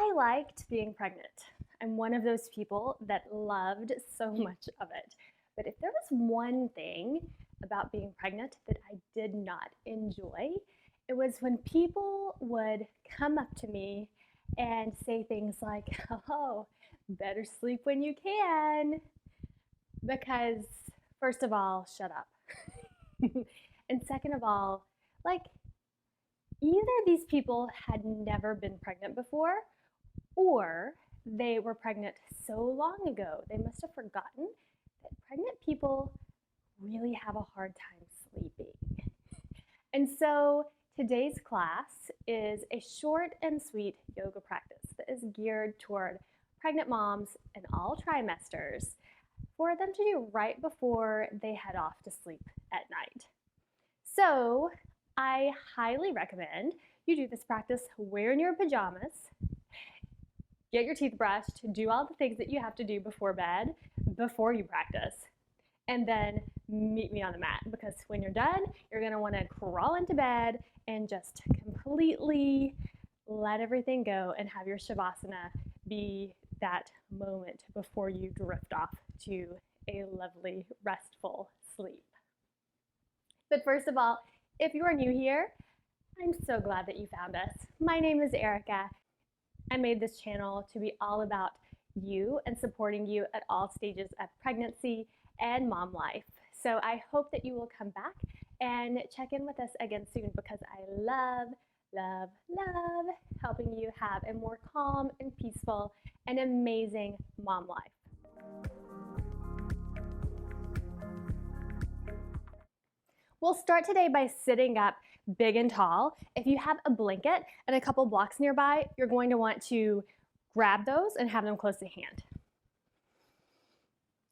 I liked being pregnant. I'm one of those people that loved so much of it. But if there was one thing about being pregnant that I did not enjoy, it was when people would come up to me and say things like, oh, better sleep when you can. Because, first of all, shut up. And second of all, like, either these people had never been pregnant before, or they were pregnant so long ago, they must have forgotten that pregnant people really have a hard time sleeping. And so today's class is a short and sweet yoga practice that is geared toward pregnant moms and all trimesters for them to do right before they head off to sleep at night. So I highly recommend you do this practice wearing your pajamas, get your teeth brushed, do all the things that you have to do before bed, before you practice, and then meet me on the mat, because when you're done, you're gonna wanna crawl into bed and just completely let everything go and have your Shavasana be that moment before you drift off to a lovely, restful sleep. But first of all, if you are new here, I'm so glad that you found us. My name is Erica. I made this channel to be all about you and supporting you at all stages of pregnancy and mom life. So I hope that you will come back and check in with us again soon, because I love, love, love helping you have a more calm and peaceful and amazing mom life. We'll start today by sitting up big and tall. If you have a blanket and a couple blocks nearby, you're going to want to grab those and have them close to hand.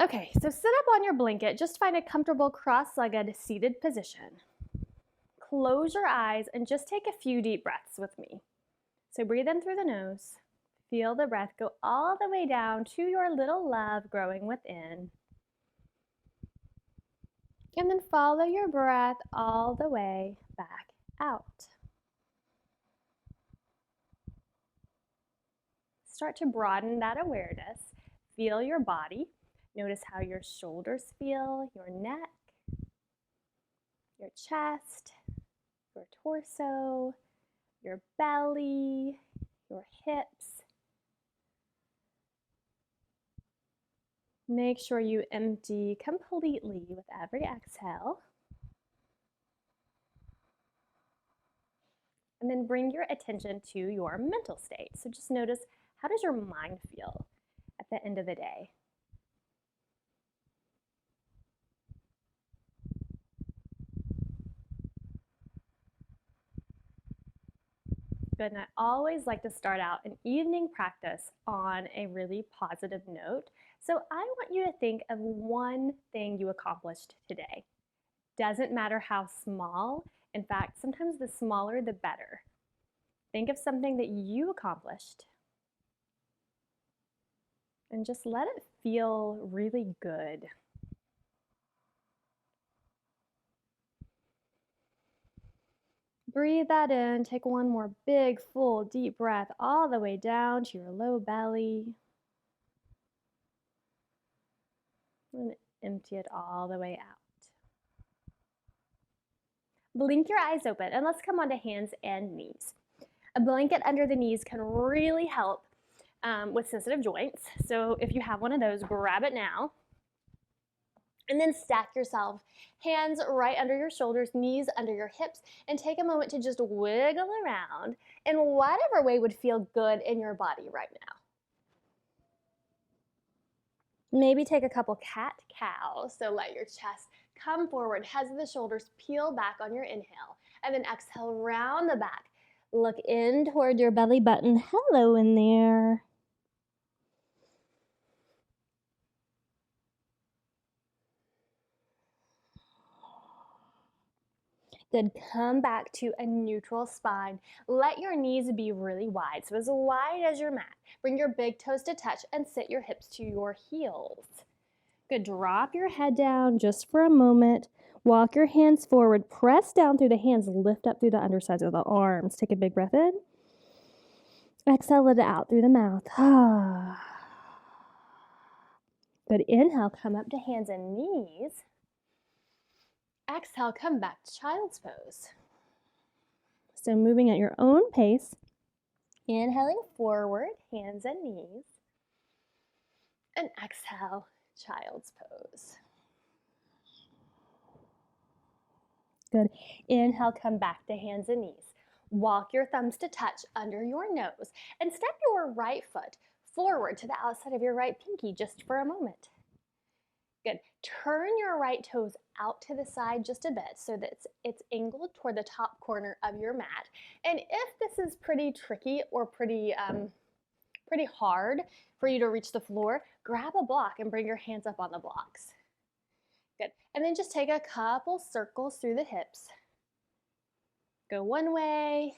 Okay, so sit up on your blanket. Just find a comfortable cross-legged seated position. Close your eyes and just take a few deep breaths with me. So breathe in through the nose. Feel the breath go all the way down to your little love growing within. And then follow your breath all the way back out. Start to broaden that awareness. Feel your body. Notice how your shoulders feel, your neck, your chest, your torso, your belly, your hips. Make sure you empty completely with every exhale. And then bring your attention to your mental state. So just notice, how does your mind feel at the end of the day? Good, and I always like to start out an evening practice on a really positive note. So I want you to think of one thing you accomplished today. Doesn't matter how small. In fact, sometimes the smaller the better. Think of something that you accomplished and just let it feel really good. Breathe that in. Take one more big, full, deep breath all the way down to your low belly. And empty it all the way out. Blink your eyes open and let's come onto hands and knees. A blanket under the knees can really help with sensitive joints. So if you have one of those, grab it now. And then stack yourself, hands right under your shoulders, knees under your hips, and take a moment to just wiggle around in whatever way would feel good in your body right now. Maybe take a couple cat-cows, so let your chest come forward, heads of the shoulders peel back on your inhale, and then exhale round the back. Look in toward your belly button. Hello in there. Good, come back to a neutral spine. Let your knees be really wide, so as wide as your mat. Bring your big toes to touch and sit your hips to your heels. Good, drop your head down just for a moment. Walk your hands forward, press down through the hands, lift up through the undersides of the arms. Take a big breath in. Exhale it out through the mouth. Good. Inhale, come up to hands and knees. Exhale, come back to child's pose. So moving at your own pace. Inhaling forward, hands and knees. And exhale, child's pose. Good. Inhale, come back to hands and knees. Walk your thumbs to touch under your nose and step your right foot forward to the outside of your right pinky just for a moment. Good. Turn your right toes out to the side just a bit so that it's angled toward the top corner of your mat. And if this is pretty tricky or pretty hard for you to reach the floor, grab a block and bring your hands up on the blocks. Good. And then just take a couple circles through the hips. Go one way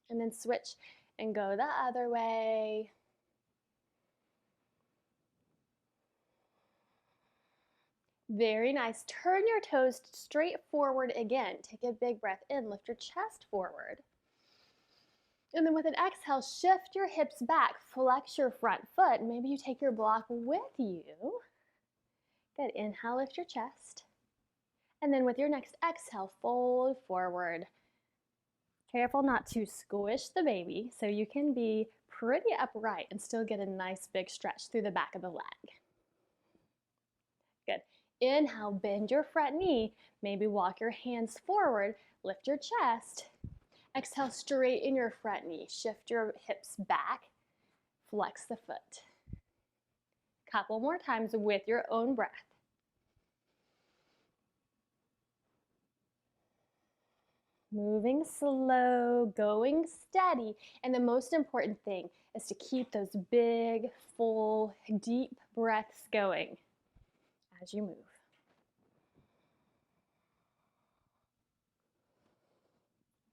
and then switch and go the other way. Very nice. Turn your toes straight forward again. Take a big breath in, lift your chest forward. And then with an exhale, shift your hips back, flex your front foot. Maybe you take your block with you. Good. Inhale, lift your chest. And then with your next exhale, fold forward. Careful not to squish the baby so you can be pretty upright and still get a nice big stretch through the back of the leg. Good. Inhale, bend your front knee. Maybe walk your hands forward, lift your chest. Exhale, straighten your front knee. Shift your hips back, flex the foot. Couple more times with your own breath. Moving slow, going steady, and the most important thing is to keep those big, full, deep breaths going as you move.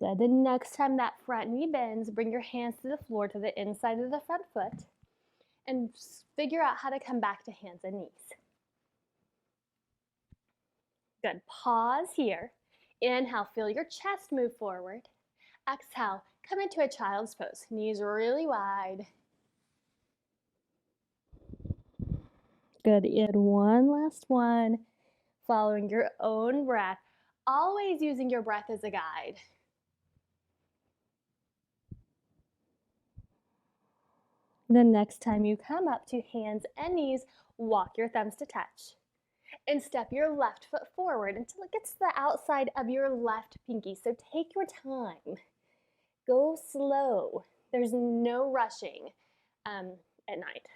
Good. The next time that front knee bends, bring your hands to the floor, to the inside of the front foot, and figure out how to come back to hands and knees. Good. Pause here. Inhale, feel your chest move forward. Exhale, come into a child's pose. Knees really wide. Good. In one last one. Following your own breath. Always using your breath as a guide. The next time you come up to hands and knees, walk your thumbs to touch. And step your left foot forward until it gets to the outside of your left pinky. So take your time. Go slow. There's no rushing at night.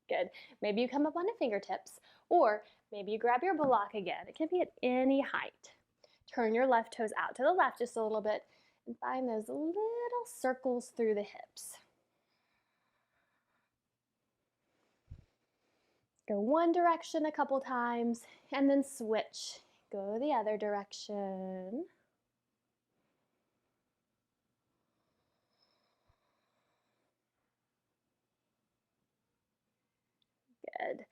Good. Maybe you come up on the fingertips, or maybe you grab your block again. It can be at any height. Turn your left toes out to the left just a little bit and find those little circles through the hips. Go one direction a couple times and then switch. Go the other direction. Good.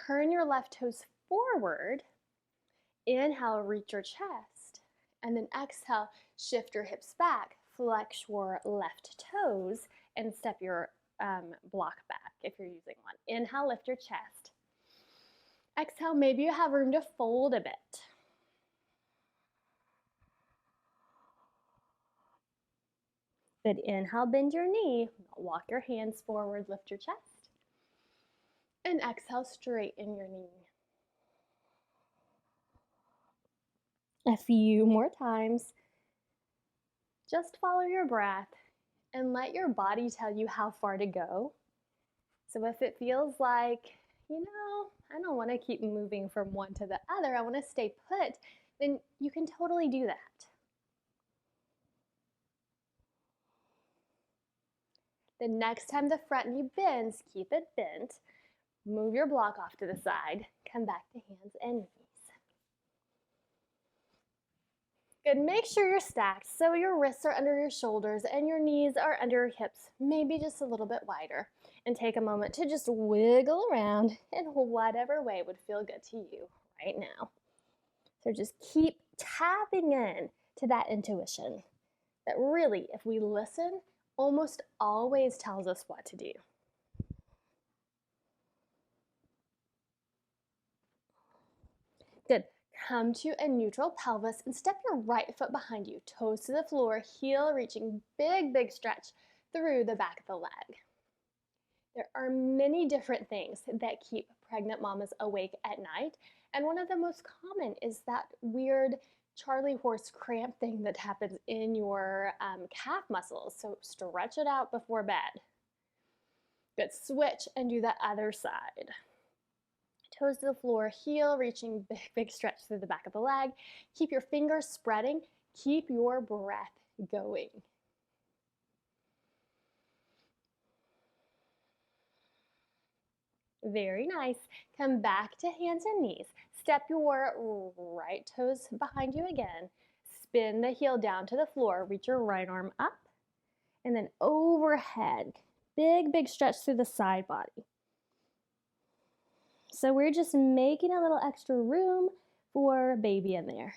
Turn your left toes forward. Inhale, reach your chest. And then exhale, shift your hips back. Flex your left toes and step your block back if you're using one. Inhale, lift your chest. Exhale, maybe you have room to fold a bit. Good. Inhale, bend your knee. Walk your hands forward, lift your chest. And exhale, straighten your knee. A few more times. Just follow your breath and let your body tell you how far to go. So if it feels like, I don't want to keep moving from one to the other, I want to stay put, then you can totally do that. The next time the front knee bends, keep it bent. Move your block off to the side. Come back to hands and knees. Good. Make sure you're stacked so your wrists are under your shoulders and your knees are under your hips, maybe just a little bit wider. And take a moment to just wiggle around in whatever way would feel good to you right now. So just keep tapping in to that intuition. That really, if we listen, almost always tells us what to do. Good. Come to a neutral pelvis and step your right foot behind you, toes to the floor, heel reaching, big stretch through the back of the leg. There are many different things that keep pregnant mamas awake at night, and one of the most common is that weird Charlie horse cramp thing that happens in your calf muscles. So stretch it out before bed. Good. Switch and do the other side. Toes to the floor, heel reaching, big stretch through the back of the leg. Keep your fingers spreading. Keep your breath going. Very nice. Come back to hands and knees. Step your right toes behind you again. Spin the heel down to the floor. Reach your right arm up and then overhead. Big stretch through the side body. So we're just making a little extra room for baby in there.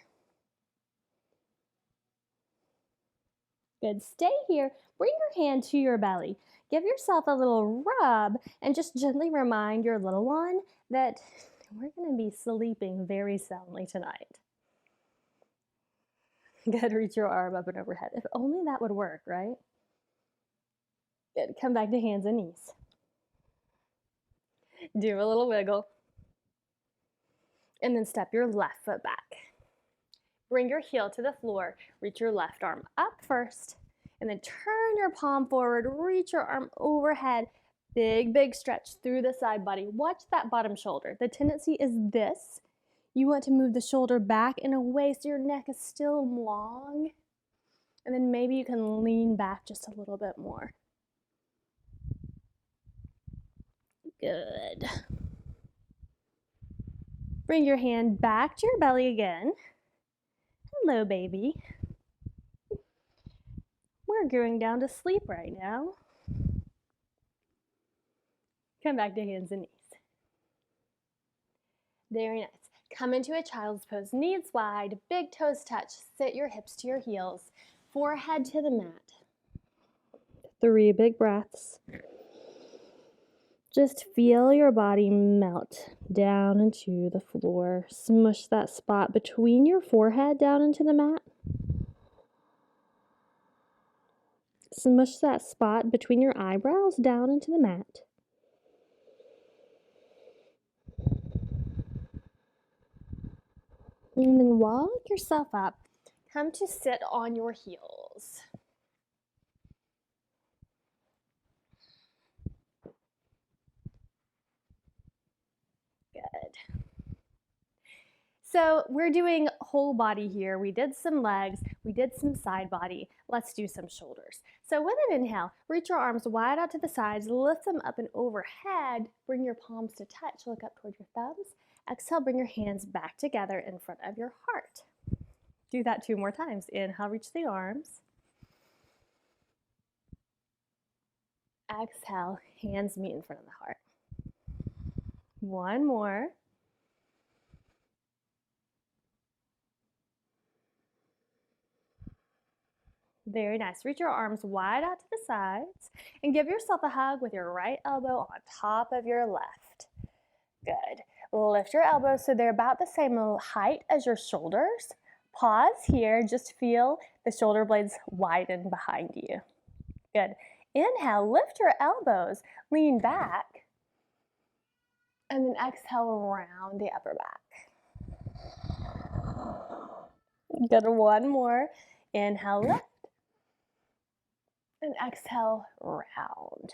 Good. Stay here. Bring your hand to your belly. Give yourself a little rub and just gently remind your little one that we're going to be sleeping very soundly tonight. Good. Reach your arm up and overhead. If only that would work, right? Good. Come back to hands and knees. Do a little wiggle. And then step your left foot back. Bring your heel to the floor. Reach your left arm up first. And then turn your palm forward. Reach your arm overhead. Big stretch through the side body. Watch that bottom shoulder. The tendency is this. You want to move the shoulder back and away so your neck is still long. And then maybe you can lean back just a little bit more. Good. Bring your hand back to your belly again. Hello, baby. We're going down to sleep right now. Come back to hands and knees. Very nice. Come into a child's pose, knees wide, big toes touch. Sit your hips to your heels, forehead to the mat. 3 big breaths. Just feel your body melt down into the floor. Smush that spot between your forehead down into the mat. Smush that spot between your eyebrows down into the mat. And then walk yourself up. Come to sit on your heels. Good. So we're doing whole body here. We did some legs, we did some side body. Let's do some shoulders. So with an inhale, reach your arms wide out to the sides, lift them up and overhead, bring your palms to touch, look up toward your thumbs. Exhale, bring your hands back together in front of your heart. Do that 2 more times. Inhale, reach the arms. Exhale, hands meet in front of the heart. 1 more. Very nice. Reach your arms wide out to the sides and give yourself a hug with your right elbow on top of your left. Good. Lift your elbows so they're about the same height as your shoulders. Pause here. Just feel the shoulder blades widen behind you. Good. Inhale, lift your elbows, lean back, and then exhale around the upper back. Good. 1 more. Inhale, lift. And exhale, round.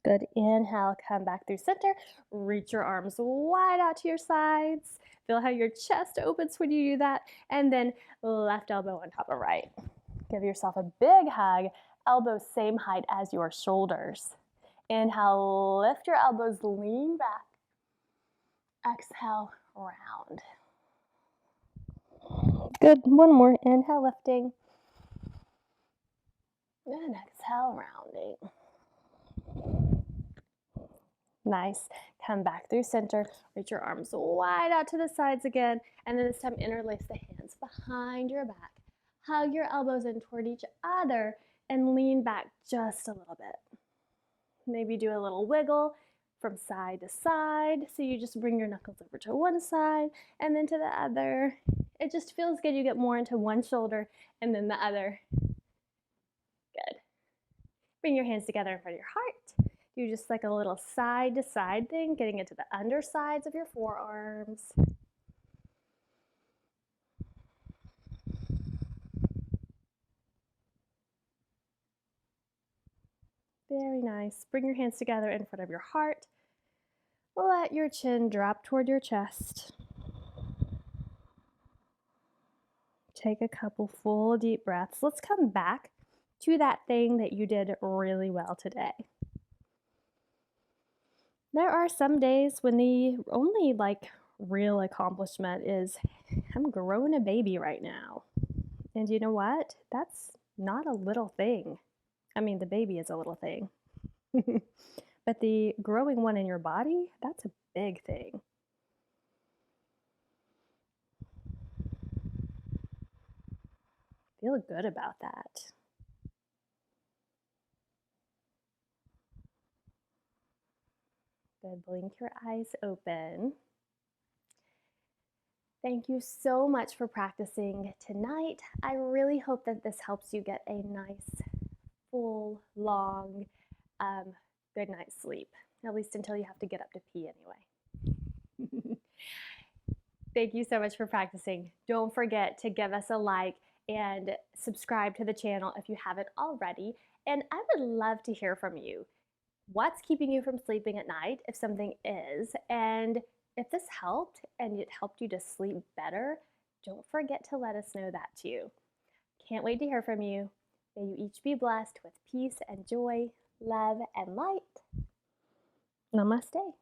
Good. Inhale, come back through center. Reach your arms wide out to your sides. Feel how your chest opens when you do that. And then left elbow on top of right. Give yourself a big hug. Elbows same height as your shoulders. Inhale, lift your elbows, lean back. Exhale, round. Good. 1 more. Inhale, lifting. And exhale, rounding. Nice. Come back through center. Reach your arms wide out to the sides again. And then this time interlace the hands behind your back. Hug your elbows in toward each other and lean back just a little bit. Maybe do a little wiggle from side to side. So you just bring your knuckles over to one side and then to the other. It just feels good. You get more into one shoulder and then the other. Good. Bring your hands together in front of your heart. Do just like a little side to side thing, getting into the undersides of your forearms. Very nice. Bring your hands together in front of your heart. Let your chin drop toward your chest. Take a couple full deep breaths. Let's come back to that thing that you did really well today. There are some days when the only real accomplishment is I'm growing a baby right now. And you know what? That's not a little thing. I mean, the baby is a little thing. But the growing one in your body, that's a big thing. Feel good about that. Good. Blink your eyes open. Thank you so much for practicing tonight. I really hope that this helps you get a nice, full, long, good night's sleep, at least until you have to get up to pee anyway. Thank you so much for practicing. Don't forget to give us a like and subscribe to the channel if you haven't already. And I would love to hear from you. What's keeping you from sleeping at night, if something is, and if this helped and it helped you to sleep better, don't forget to let us know that too. Can't wait to hear from you. May you each be blessed with peace and joy, love and light. Namaste.